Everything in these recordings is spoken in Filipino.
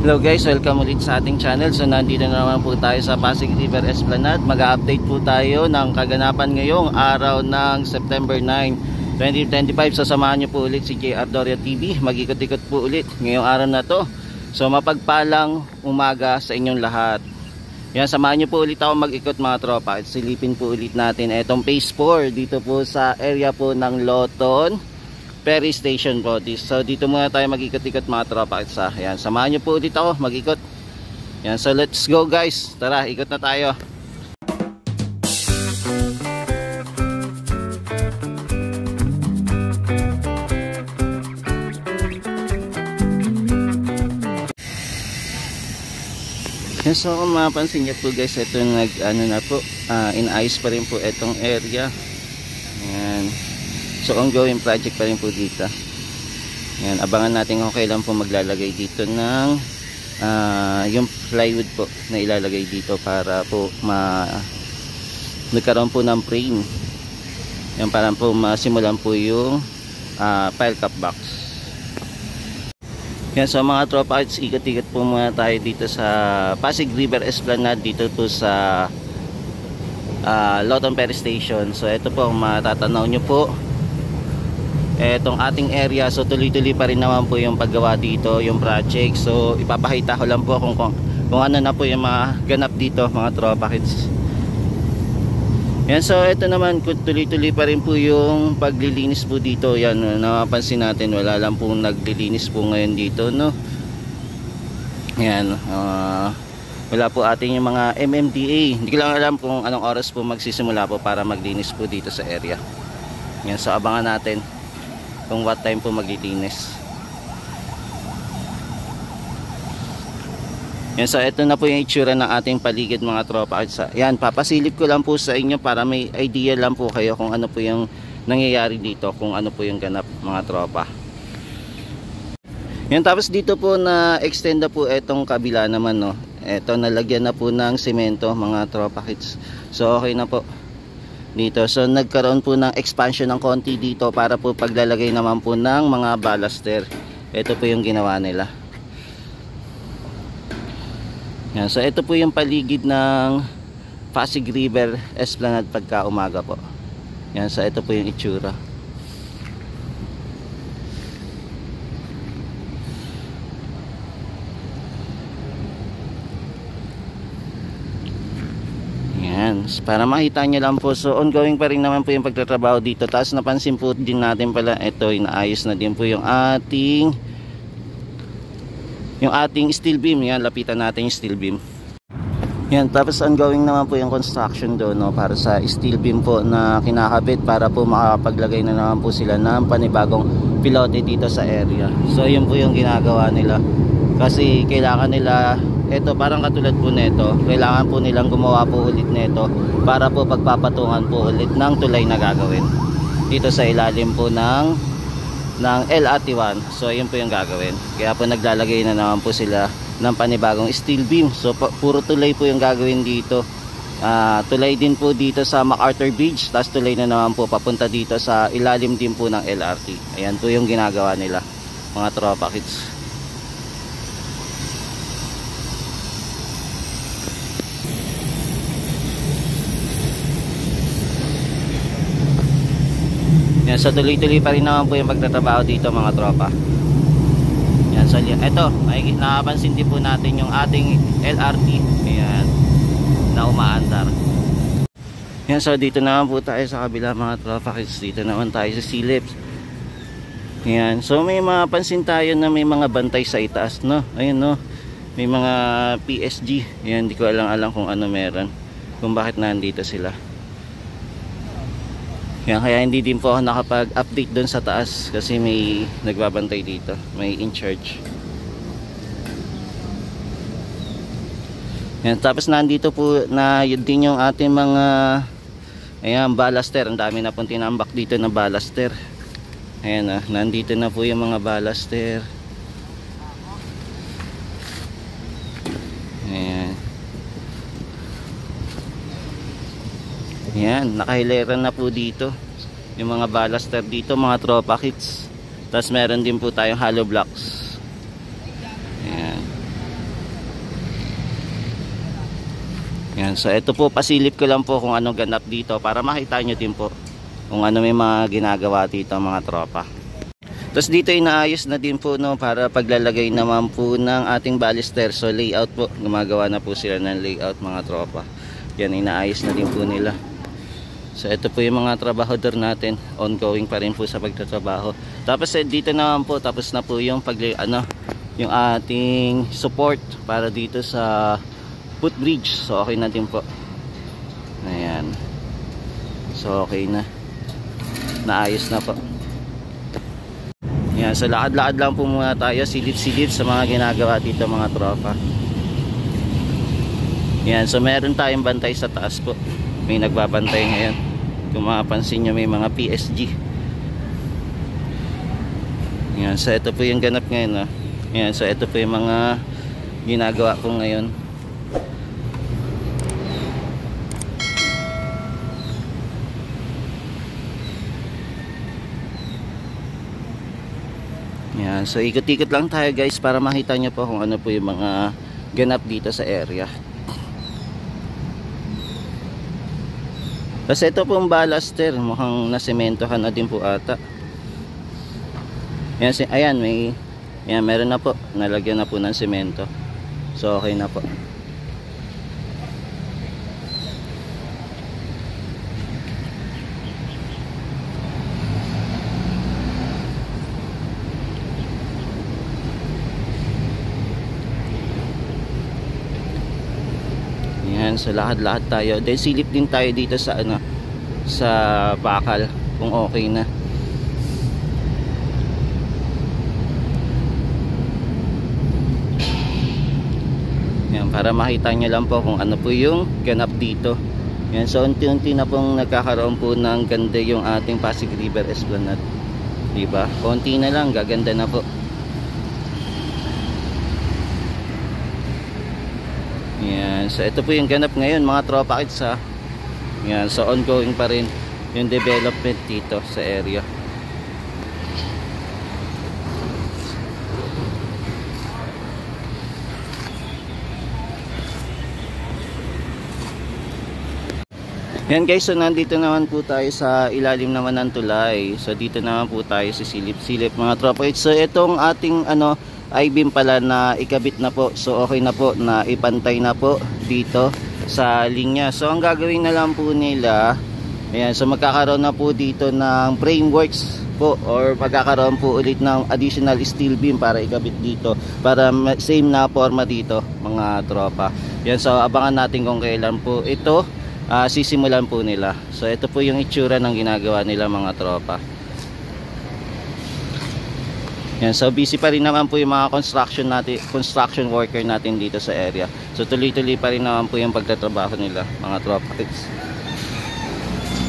Hello guys, welcome ulit sa ating channel. So nandito na naman po tayo sa Pasig River Esplanade. Mag-update po tayo ng kaganapan ngayong araw ng September 9, 2025. So samahan nyo po ulit si JR Doria TV. Mag-ikot-ikot po ulit ngayong araw na to. So mapagpalang umaga sa inyong lahat. Yan, samahan nyo po ulit ako mag-ikot mga tropa. At silipin po ulit natin itong phase 4 dito po sa area po ng Loton Ferry Station po. So dito muna tayo mag-ikot-ikot mga tropa. Yan, samahan nyo po ulit ako mag-ikot. Yan, so let's go guys. Tara, ikot na tayo. Yan, so kung mapansin nyo po guys, ito inayos pa rin po itong area. Yan. So ongoing project pa rin po dito. Yan, abangan natin kung kailan po maglalagay dito ng yung plywood po na ilalagay dito para po nagkaroon po ng frame. Yan, para po masimulan po yung pile cap box. Yan, so mga tropa, ikot-ikot po muna tayo dito sa Pasig River Esplanade, dito po sa Loton Ferry Station. So ito po, matatanaw nyo po etong ating area. So tuloy-tuloy pa rin naman po yung paggawa dito, yung project. So ipapakita ko lang po kung ano na po yung mga ganap dito mga tropa kids. Yan, so ito naman, tuloy-tuloy pa rin po yung paglilinis po dito. Yan, napapansin natin, wala lang po naglilinis po ngayon dito, no? Yan, wala po ating yung mga MMDA. Hindi ko lang alam kung anong oras po magsisimula po para maglinis po dito sa area. Yan, so abangan natin kung what time po maglilinis. Yan, so ito na po yung itsura ng ating paligid mga tropa. Yan, papasilip ko lang po sa inyo para may idea lang po kayo kung ano po yung nangyayari dito, kung ano po yung ganap mga tropa. Yan, tapos dito po na extend na po itong kabila naman, no. Ito, nalagyan na po ng semento mga tropa kids. So okay na po dito. So nagkaroon po ng expansion ng konti dito para po paglalagay naman po ng mga baluster. Ito po yung ginawa nila. Yan, so ito po yung paligid ng Pasig River Esplanade pagka umaga po. Yan, so ito po yung itsura. Yan, para makita nyo lang po. So ongoing pa rin naman po yung pagtatrabaho dito. Tapos napansin po din natin pala, ito, inaayos na din po yung ating steel beam. Yan, lapitan natin yung steel beam. Yan, tapos ongoing naman po yung construction doon, no, para sa steel beam po na kinakabit para po makapaglagay na naman po sila ng panibagong pilote dito sa area. So yun po yung ginagawa nila. Kasi kailangan nila, ito parang katulad po nito, kailangan po nilang gumawa po ulit nito para po pagpapatungan po ulit ng tulay na gagawin dito sa ilalim po ng LRT1. So yun po yung gagawin. Kaya po naglalagay na naman po sila ng panibagong steel beam. So puro tulay po yung gagawin dito. Tulay din po dito sa MacArthur Bridge. Tapos tulay na naman po papunta dito sa ilalim din po ng LRT. Ayan po yung ginagawa nila mga tropa kids. Yan, so tuloy-tuloy pa rin naman po yung pagtatrabaho dito mga tropa. Yan, so ito, nakapansin din po natin yung ating LRT. Ayan, na umaandar. Yan, so dito naman po tayo sa kabila mga tropa. Dito naman tayo sa Philips. Yan, so may mapansin tayo na may mga bantay sa itaas, no? Ayun, no? May mga PSG. Yan, hindi ko alam kung ano meron, kung bakit nandito sila. Yan, kaya hindi din po ako nakapag-update doon sa taas kasi may nagbabantay dito, may in charge. Yan, tapos nandito po na yun din yung ating mga baluster. Ang dami na pong tinambak dito na baluster. Ayan, nandito na po yung mga baluster. Ayan. Yan, nakahileran na po dito yung mga baluster dito mga tropa kits. Tapos meron din po tayong hollow blocks. Ayan. Yan, so ito po, pasilip ko lang po kung anong ganap dito para makita nyo din po kung ano may mga ginagawa dito mga tropa. Tapos dito inaayos na din po no, para paglalagay naman po ng ating balister. So layout po, gumagawa na po sila ng layout mga tropa. Yan, inaayos na din po nila. So ito po yung mga trabahador natin, ongoing pa rin po sa pagtatrabaho. Tapos dito naman po, tapos na po yung yung ating support para dito sa footbridge. So okay na din po. Ayan. So okay na. Naayos na po. Yan, so lakad-lakad lang po muna tayo, silip-silip sa mga ginagawa dito mga tropa. Yan, so meron tayong bantay sa taas po. May nagbabantay ngayon. Kung mapapansin nyo, may mga PSG. Yan, so ito po yung ganap ngayon. Yan, so ito po yung mga ginagawa po ngayon. Yan, so ikot-ikot lang tayo guys para makita nyo po kung ano po yung mga ganap dito sa area. Kasi ito pong balaster, mukhang nasimentohan na din po ata. Yan, ayan, meron na po, nalagyan na po ng semento. So okay na po. Yan, so lakad-lakad tayo. Then silip din tayo dito sa sa bakal kung okay na. Yan, para makita nyo lang po kung ano po yung ganap dito. Yan, so unti-unti na pong nagkakaroon po ng ganda yung ating Pasig River Esplanade. Diba? Konti na lang, gaganda na po. Yan, so ito po yung ganap ngayon mga tropa kids ha. Yan, so ongoing pa rin yung development dito sa area. Yan guys, so nandito naman po tayo sa ilalim naman ng tulay. So dito naman po tayo sa silip-silip mga tropa kids. So itong ating I-beam pala na ikabit na po. So okay na po na ipantay na po dito sa linya. So ang gagawin na lang po nila, ayan, so magkakaroon na po dito ng frameworks po, or magkakaroon po ulit ng additional steel beam para ikabit dito, para same na forma dito mga tropa. Yan, so abangan natin kung kailan po ito sisimulan po nila. So ito po yung itsura ng ginagawa nila mga tropa. Yan, so busy pa rin naman po yung mga construction worker natin dito sa area. So tuloy-tuloy pa rin naman po yung pagtatrabaho nila mga tropa kids.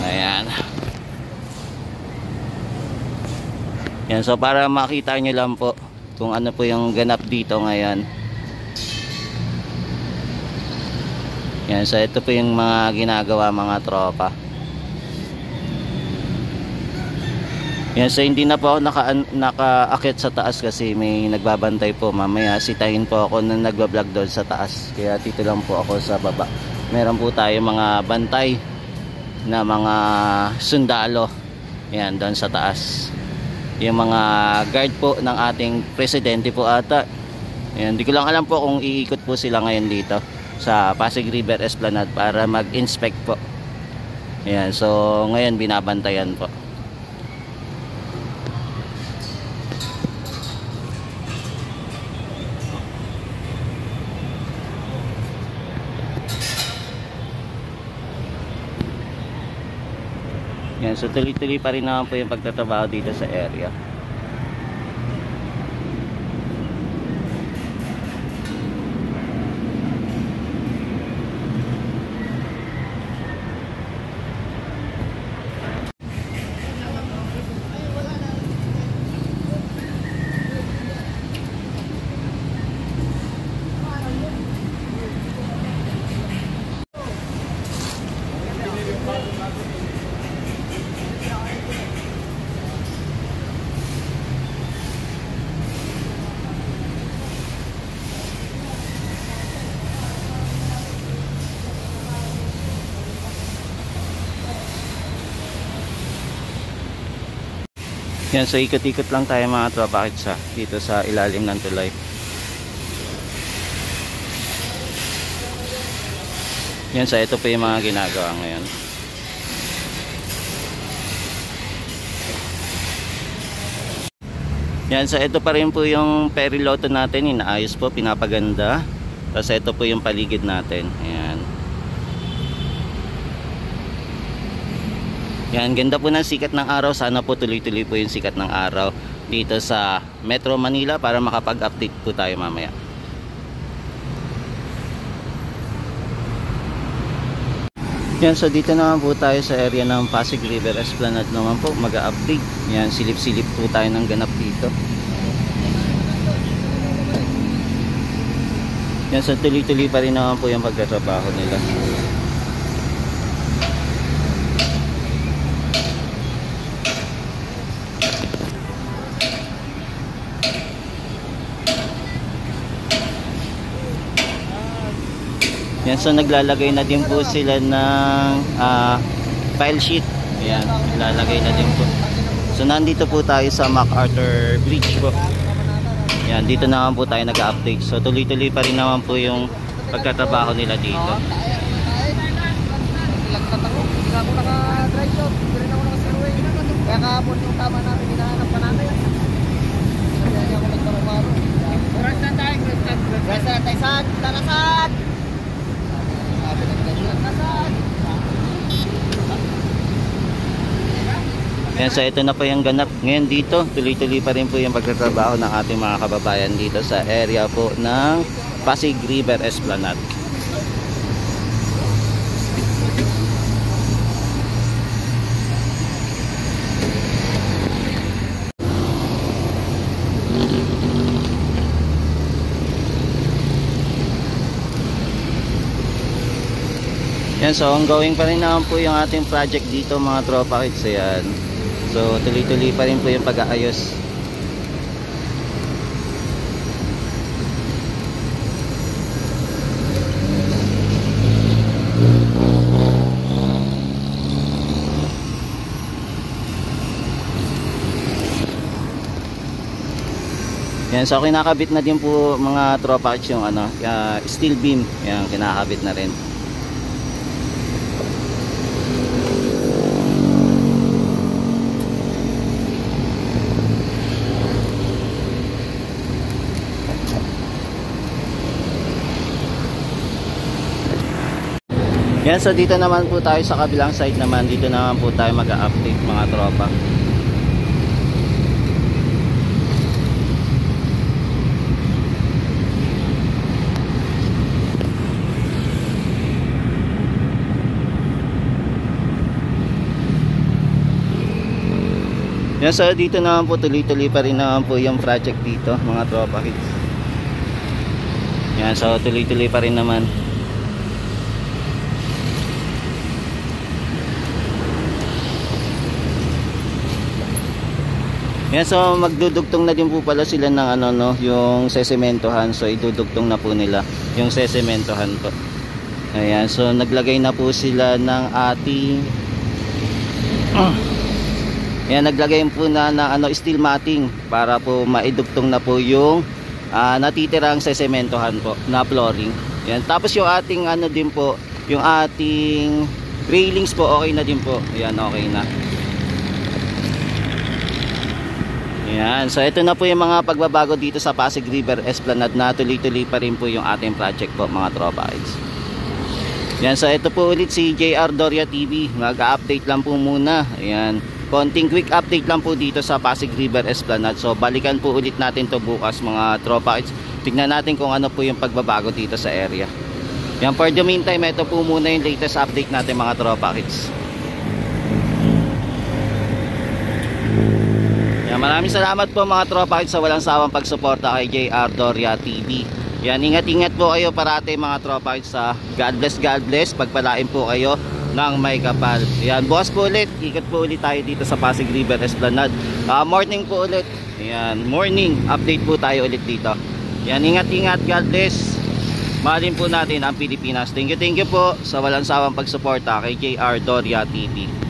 Ayan. Yan, so para makita nyo lang po kung ano po yung ganap dito ngayon. Yan, so ito po yung mga ginagawa mga tropa. Yan, so hindi na po ako naka-akit sa taas kasi may nagbabantay po. Mamaya sitahin po ako na nagbablog doon sa taas. Kaya dito lang po ako sa baba. Meron po tayo mga bantay na mga sundalo. Yan, doon sa taas. Yung mga guard po ng ating presidente po ata. Yan, hindi ko lang alam po kung iikot po sila ngayon dito sa Pasig River Esplanade para mag-inspect po. Yan, so ngayon binabantayan po. Yan, so tuloy-tuloy pa rin naman po yung pagtatrabaho dito sa area. Yan, so ikot-ikot lang tayo mga tropa kids dito sa ilalim ng tulay. Yan, so ito po yung mga ginagawa ngayon. Yan, so ito pa rin po yung periloto natin, inaayos po, pinapaganda. Tapos ito po yung paligid natin. Ayan. Yan, ganda po ng sikat ng araw. Sana po tuloy-tuloy po yung sikat ng araw dito sa Metro Manila para makapag-update po tayo mamaya. Yan, so dito naman po tayo sa area ng Pasig River Esplanade naman po, mag-update. Yan, silip-silip po tayo ng ganap dito. Yan, so tuloy-tuloy pa rin naman po yung pagtatrabaho nila. Yan, so naglalagay na din po sila ng file sheet. Ayan, naglalagay na din po. So nandito po tayo sa MacArthur Bridge po. Yan, dito naman po tayo nag-update. So tuloy-tuloy pa rin naman po yung pagtatrabaho nila dito. Kaya kahapon yung tama namin, hinahanap pa namin. Kaya ako nagparo-paro. Rasta tayo, rasta tayo. Saan? Tanasan! Sabi ng ganyan, tanasan! Yan, so ito na po yung ganap ngayon dito. Tuloy-tuloy pa rin po yung pagtatrabaho ng ating mga kababayan dito sa area po ng Pasig River Esplanade. Yan, so ongoing pa rin naman po yung ating project dito mga tropa kids. Ayan. So tuloy-tuloy pa rin po yung pag-aayos. Yan, so kinakabit na din po mga tropa kids yung steel beam. Yan, kinakabit na rin. Yan, so dito naman po tayo sa kabilang side naman. Dito naman po tayo mag-update mga tropa. Yan, so dito naman po tuloy-tuloy pa rin naman po yung project dito mga tropa kids. Yan, so tuloy-tuloy pa rin naman. Yan, so magdudugtong na din po pala sila ng yung sesementohan. So idudugtong na po nila yung sesementohan po. Ayan, so naglagay na po sila ng ating yan, naglagay po na ng steel matting para po maidugtong na po yung natitirang sesementohan po na flooring. Yan, tapos yung ating din po, yung ating railings po okay na din po. Ayan, okay na. Yan, so ito na po yung mga pagbabago dito sa Pasig River Esplanade na tuloy-tuloy pa rin po yung ating project po mga tropa guys. Yan, so ito po ulit si JR Doria TV. Mag-update lang po muna. Ayan, konting quick update lang po dito sa Pasig River Esplanade. So balikan po ulit natin to bukas mga tropa guys. Tignan natin kung ano po yung pagbabago dito sa area. Yan, for the meantime, ito po muna yung latest update natin mga tropa kids. Maraming salamat po mga tropa sa walang sawang pagsuporta kay JR Doria TV. Yan, ingat-ingat po kayo parati mga tropa sa God bless, pagpalain po kayo ng may kapal. Yan, bukas po ulit, ikot po ulit tayo dito sa Pasig River Esplanade. Morning po ulit. Yan, morning update po tayo ulit dito. Yan, ingat-ingat, God bless. Mahalin po natin ang Pilipinas. Thank you po sa walang sawang pagsuporta kay JR Doria TV.